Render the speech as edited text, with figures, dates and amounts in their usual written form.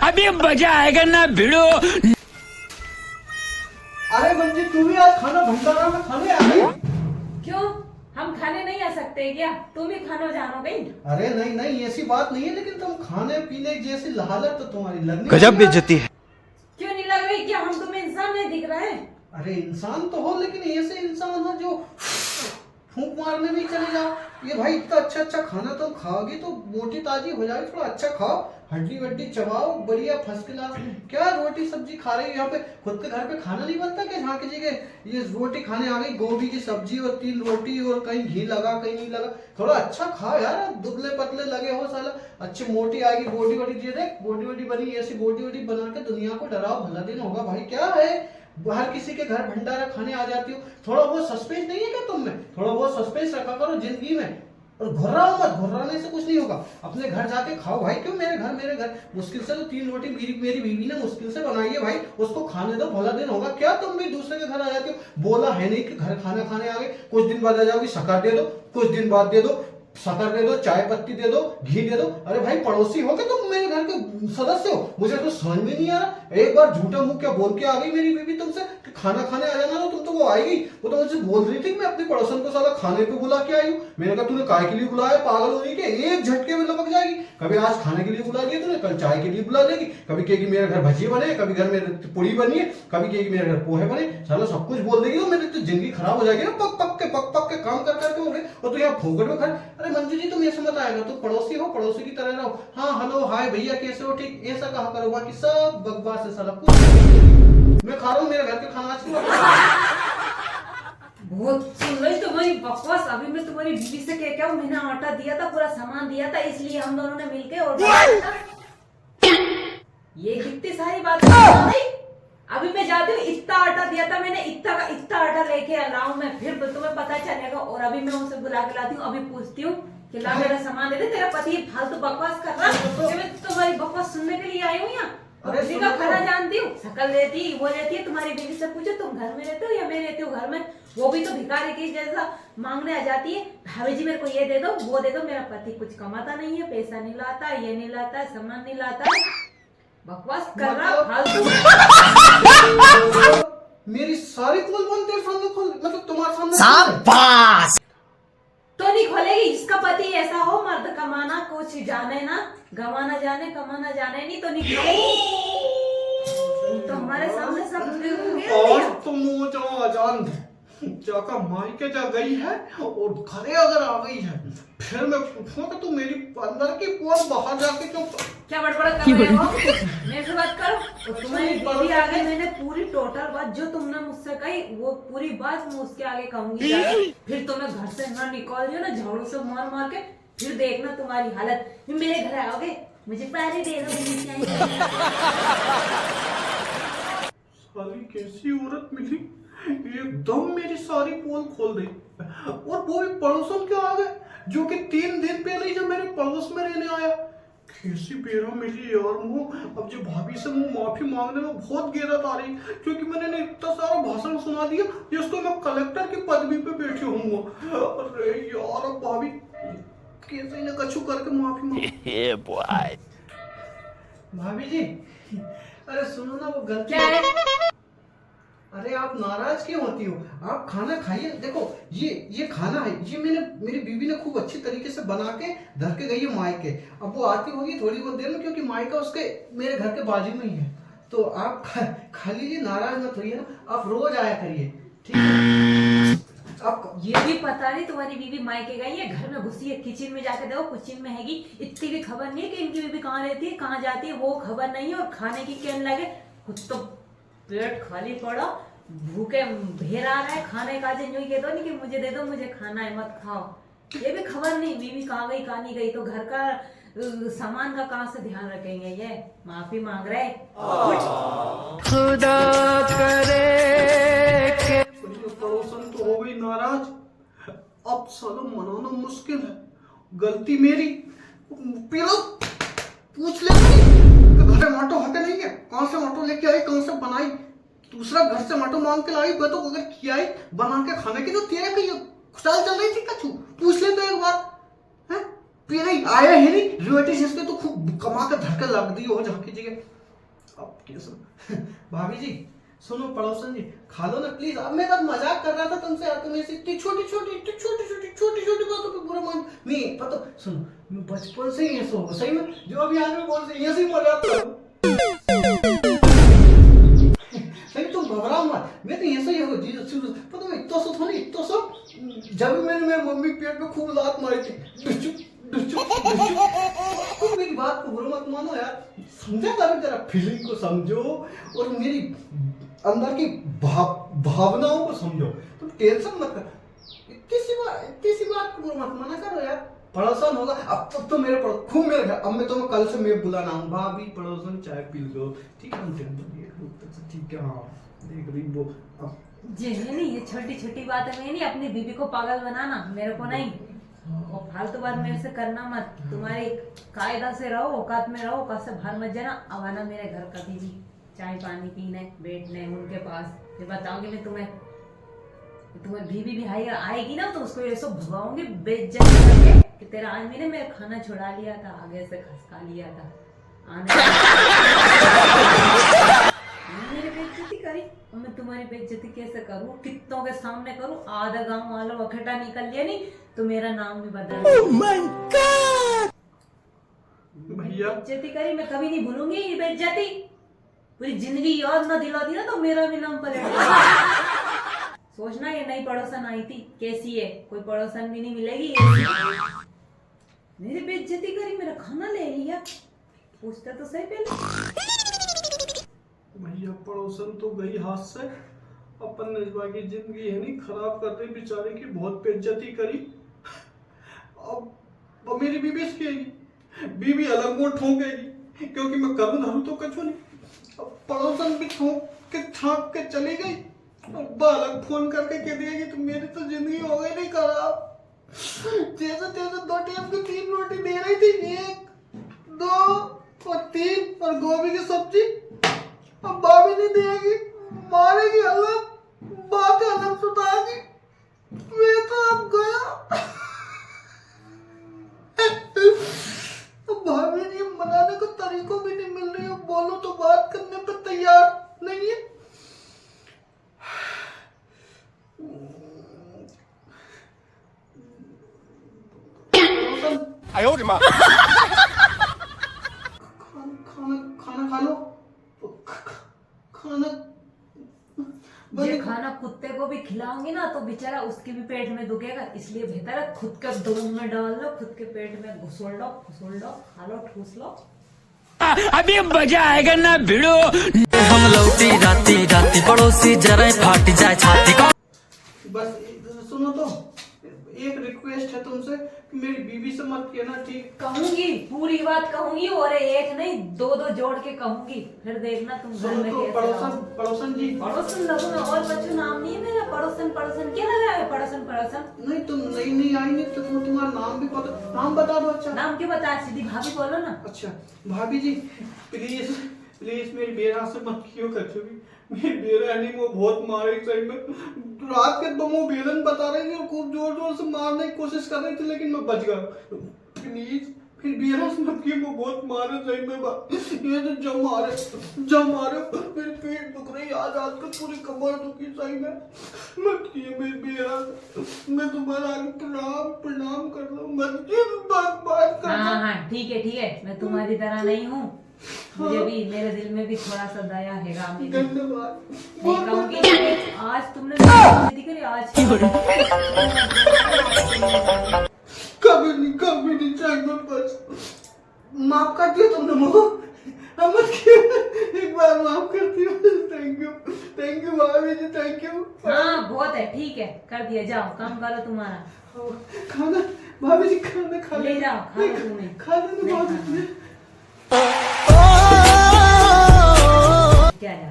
अभी मजा आएगा ना भिड़ो। अरे मंजी तू भी आज खाना भंडारा में खाने आ गई? क्यों, हम खाने नहीं आ सकते क्या? तुम ही खाना जानो गई। अरे नहीं नहीं ऐसी बात नहीं है, लेकिन तुम खाने पीने जैसी हालत तो तुम्हारी लगनी गजब नहीं है। बेइज्जती है। क्यों नहीं लग रही? क्या हम तुम्हें इंसान नहीं दिख रहे? अरे इंसान तो हो, लेकिन ऐसे इंसान हो जो फूंक मारने में चले जाओ। ये भाई इतना अच्छा अच्छा खाना तुम खाओगी तो मोटी ताजी हो जाएगी। थोड़ा अच्छा खाओ, हड्डी वड्डी चबाओ, बढ़िया फर्स्ट क्लास। क्या रोटी सब्जी खा रही हो यहाँ पे? खुद के घर पे खाना नहीं बनता क्या? जहाँ की जगह ये रोटी खाने आ गई, गोभी की सब्जी और 3 रोटी और कहीं घी लगा कहीं नहीं लगा। थोड़ा अच्छा खाओ यार, दुबले पतले लगे हो साला। अच्छी मोटी आएगी, बॉडी वॉडी दे दे, बॉडी वॉडी बनी, ऐसी बॉडी वॉडी बना के दुनिया को डराओ, भला दिन होगा भाई। क्या है, हर किसी के घर भंडारा खाने आ जाती हो। थोड़ा बहुत सस्पेंस नहीं है क्या तुम में? थोड़ा बहुत सस्पेंस रखा करो जिंदगी में, और घुर्राओ मत। घुर्राने से कुछ नहीं होगा। अपने घर जाके खाओ भाई। क्यों मेरे घर मुश्किल से तो 3 रोटी मेरी बीवी ने मुश्किल से बनाई है भाई, उसको खाने दो, भला दिन होगा। क्या तुम भी दूसरे के घर आ जाती हो? बोला है नहीं कि घर खाना खाने आ गए, कुछ दिन बाद आ जाओगी, शक्कर दे दो, कुछ दिन बाद दे दो, शक्कर दे दो, चाय पत्ती दे दो, घी दे दो। अरे भाई पड़ोसी हो क्या तुम? मेरे घर के सदस्य हो? मुझे तो समझ में नहीं आ रहा। एक बार झूठा मुंह क्या बोल के आ गई मेरी बीवी तुमसे कि खाना खाने आ जाना, तुम तो वो आएगी। वो तो मुझे बोल रही थी कि मैं अपने पड़ोसन को साला खाने पे बुला के आई हूँ। मैंने कहा तूने काय के लिए बुलाया? पागल होने के, एक झटके में लपक जाएगी। कभी आज खाने के लिए बुला लिया तूने, कल चाय के लिए बुला लेगी, कभी कहेगी मेरे घर भजिए बने, कभी घर में पूड़ी बनी है, कभी कहेगी मेरे घर पोहे बने। साला सब कुछ बोल देगी, मेरी तो जिंदगी खराब हो जाएगी ना। पक पक के काम कर करके हो गए, और तू यहाँ फोकट में खड़। अरे मंजू जी तुम ऐसे मत आएगा, तो पड़ोसी हो, पड़ोसी की तरह रहो। हाँ हेलो हाय भैया कैसे हो, ठीक, ऐसा कहा करो। बाकी सब बकवास है साला, कुछ मैं खा रहा हूँ मेरे घर के खाना आज बहुत सुन रही तुम्हारी बकवास। अभी मैं तुम्हारी बीवी से कह क्या, मैंने आटा दिया था, पूरा सामान दिया था, इसलिए हम दोनों ने मिलके और ये कितनी सारी बात नहीं। अभी मैं जाती हूँ, इतना आटा दिया था मैंने, इतना का इतना आटा लेके लाऊं मैं, फिर तुम्हें पता चलेगा। और अभी मैं उसे बुला के लाती हूँ, अभी पूछती हूँ कि ला मेरा सामान दे दे। तेरा पति फालतू बकवास कर रहा है, मैं तुम्हारी बकवास सुनने के लिए आई हूँ यहाँ। किसी का खाना जानती हूँ, शकल देती वो रहती है। तुम्हारी बीवी से पूछो तुम घर में रहते हो या मैं रहती हूँ घर में, वो भी तो भिखारी की जैसा मांगने आ जाती है। भाभी जी मेरे को ये दे दो वो दे दो। मेरा पति कुछ कमाता नहीं है, पैसा नहीं लाता, ये नहीं लाता, सामान नहीं लाता, बकवास कर रहा फालतू। मेरी सारी पोल बंद तेरे सामने खोल, मतलब तुम्हारे सामने शाबाश। तो नहीं खोलेगी। इसका पति ऐसा हो, मर्द कमाना कुछ जाने ना, गवाना जाने कमाना जाने, नहीं तो नहीं खोलेगी। तो हमारे सामने सब और तुम जान जाका मायके जा गई है और घरे अगर आ गई है, फिर मैं पूछूंगा कि तू मेरी अंदर की पोल बाहर जाके क्यों क्या बड़बड़ कर रहे हो? मेरे से बात करो। तो तुम्हारी बीवी आ गई, मैंने पूरी टोटल बात जो तुमने मुझसे कही वो पूरी बात मैं उसके आगे कहूंगी। फिर तुम्हें घर से ना निकाल दिया ना झाड़ू से मार मार के, फिर देखना तुम्हारी हालत। मेरे घर आओगे, मुझे पैसे दे दो। सारी कैसी औरत मिली, एकदम मेरी सारी पोल खोल दी। और वो भी पड़ोसन के आ गए, जो कि 3 दिन पहले जब मेरे पड़ोस में रहने आया। कैसी बेरा मिली यार मुँह। अब जो भाभी से मुँह माफी मांगने में बहुत गैरत आ रही, क्योंकि मैंने इतना सारा भाषण सुना दिया जिसको मैं कलेक्टर की पदवी पे बैठे हूँ। अरे यार अब भाभी कैसे न कछु करके माफी मांग। भाभी जी अरे सुनो ना, वो गलती क्या है? अरे आप नाराज क्यों होती हो? आप खाना खाइए। देखो ये खाना है, ये मेरी बीवी ने खूब अच्छी तरीके से बना के धर के गई है मायके। अब वो आती होगी थोड़ी बहुत देर में, क्योंकि मायका उसके मेरे घर के बाजू में ही है। तो आप खा लीजिए, नाराज मत होइए ना। आप रोज आया करिए, ठीक है? आपको ये भी पता नहीं तुम्हारी बीवी मायके गई है, घर में घुसी है, किचन में जाके देखो किचन में हैगी। इतनी भी खबर नहीं है कि इनकी बीवी कहाँ रहती है कहाँ जाती है, वो खबर नहीं है। और खाने की कहने लगे, खुद तो पेट खाली पड़ा, भूखे ढेर आ रहा है, खाने का जो कह दो नहीं कि मुझे दे दो, मुझे खाना है, मत खाओ। ये भी खबर नहीं बीवी कहाँ गई कहाँ नहीं गई। तो घर का सामान का कहाँ से ध्यान रखेंगे? ये माफी मांग रहे। खुदा करे पड़ोसन तो हो गई नाराज, अब सालों मनाना मुश्किल है। गलती मेरी। पीलो पूछ ले घर में माटो हटे नहीं है, कौन से माटो लेके आई, कौन से बनाई? दूसरा घर से माटो मांग के लाई, तो अगर खिलाई बना के खाने की तो तेरे कहीं खुशाल चल रही थी कछु, पूछ ले तो एक बार है। पीने आया है नहीं रिलेटिव इसके तो खूब कमा कर धक्का लग दी हो जाके जगह। अब कैसे भाभी जी सुनो पड़ोसन जी खा लो ना प्लीज। अब मैं तब मजाक कर रहा था तुमसे यार, तुम ऐसी इतनी छोटी छोटी बातों पे बुरा मान नहीं पता। सुनो मैं बचपन से ही ऐसा हूँ सही में, जो अभी आदमी बोल से ऐसे ही मजाक करूँ सही, तुम घबराओ मत, मैं तो ऐसा ही हूँ जी। पता मैं इतना सा था ना इतना सा, जब मैंने मेरी मम्मी पेट में खूब लात मारी थी तुम मेरी बात को बुरा मत मानो यार, समझा करो जरा फीलिंग को समझो और मेरी अंदर की भावनाओं को समझो। तुम टेंशन मत कर, इतनी सी बात को बुरा मत माना करो यार। पड़ोसन होगा अब तो मेरे खूब मेरे घर, अब मैं तुम्हें कल से मैं बुलाना हूँ भाभी पड़ोसन चाय पी लो ठीक है। ठीक है हाँ देख रही वो जी नहीं, ये छोटी छोटी बातें में नहीं अपनी बीबी को पागल बनाना, मेरे को नहीं। और फालतू बात मेरे से करना मत, तुम्हारी कायदा से रहो, औकात में रहो, औकात से बाहर मत जाना। अब आना मेरे घर कभी भी चाय पानी पीने बैठने उनके पास, फिर बताऊंगी मैं तुम्हें बीबी भी आएगी ना तो उसको ये सब भगाऊंगी बेइज्जत करके कि तेरा आदमी ने मेरा खाना छुड़ा लिया था, आगे से खसका लिया था। मेरी बेइज्जती करी, मैं तुम्हारी बेइज्जती कैसे करूं, कितनों के सामने करूं, आधा गांव वालों इकट्ठा निकल लिया नहीं तो मेरा नाम भी बदल भैया बेइज्जती करी, मैं कभी नहीं भूलूंगी ये बेइज्जती, पूरी जिंदगी याद ना दिला दी ना तो मेरा भी नाम पलट सोचना ये नई पड़ोसन आई थी कैसी है, कोई पड़ोसन भी नहीं मिलेगी। मेरी बेइज्जती करी, मेरा खाना ले लिया, पूछता तो सही पहले। भैया पड़ोसन तो गई हाथ से, अपन नजबा की जिंदगी है नहीं खराब कर रही बेचारे की, बहुत बेइज्जती करी। अब मेरी बीबी बीबी अलग वो ठोंकेगी क्योंकि मैं करूँ धरू तो कछु नहीं। अब पड़ोसन भी ठोंक के छाप के चली गई, अब अलग फोन करके कह दिया कि तुम मेरी तो जिंदगी हो गई नहीं खराब। जैसे तैसे 2 टाइम की 3 रोटी दे रही थी, 1 2 और 3 और गोभी की सब्जी। अब भाभी नहीं देगी, मारेगी अलग, बातें अलग सुधागी। मैं तो अब गया। अब भाभी ने मनाने को तरीकों भी नहीं मिल रही है, बोलो तो बात करने पर तैयार नहीं है। आयो रे माँ। खाना खा लो, खाना ये खाना कुत्ते को भी खिलाऊंगी ना तो बेचारा उसके भी पेट में दुखेगा, इसलिए बेहतर है खुद के दूध में डाल लो, खुद के पेट में घुसोड़ लो, खा लो, ठूस लो। अभी मजा आएगा ना भिड़ो। हम लौटी राती पड़ोसी जरा फाट जाए छाती का। बस सुनो तो एक रिक्वेस्ट है तुमसे कि मेरी बीबी से मत कहना ठीक। कहूंगी, पूरी बात कहूंगी और एक नहीं 2 जोड़ के कहूंगी, फिर देखना तुम घर में तो पड़ोसन जी पड़ोसन लगू मैं और बच्चों नाम नहीं है मेरा, पड़ोसन क्या लगा है पड़ोसन। नहीं तुम नहीं आई नहीं तो तुम्हारा नाम भी पता, नाम बता दो। अच्छा नाम क्यों बता, सीधी भाभी बोलो ना। अच्छा भाभी जी प्लीज मेरी बेरा से मत कियो कछु भी, मेरी बेरा नहीं वो बहुत मारे सही में, रात के 2 बेलन बता रही थी और खूब जोर से मारने की कोशिश कर रही थी लेकिन मैं बच गया। प्लीज फिर बेरा से मत कियो, वो बहुत मारे सही में, ये तो जब मारे मेरे पेट दुख रही, आज के पूरी कमर दुखी सही में, मत किए मेरी बेरा से, मैं तुम्हारा आगे प्रणाम कर लो, मत किए बात कर। हाँ ठीक है, मैं तुम्हारी तरह नहीं हूँ, मुझे भी मेरे दिल में भी थोड़ा सा दया हैगा। धन्यवाद। नहीं कहूँगी आज तुमने बेइज्जती करी, आज कभी नहीं चाहिए, बस माफ कर दिया तुमने मुझको, एक बार माफ करती हूँ। थैंक यू भाभी जी, थैंक यू। हाँ बहुत है, ठीक है कर दिया, जाओ काम करो तुम्हारा। खाना भाभी जी खाना खा ले जाओ, खा लो तुम्हें, खाना तो बहुत क्या यार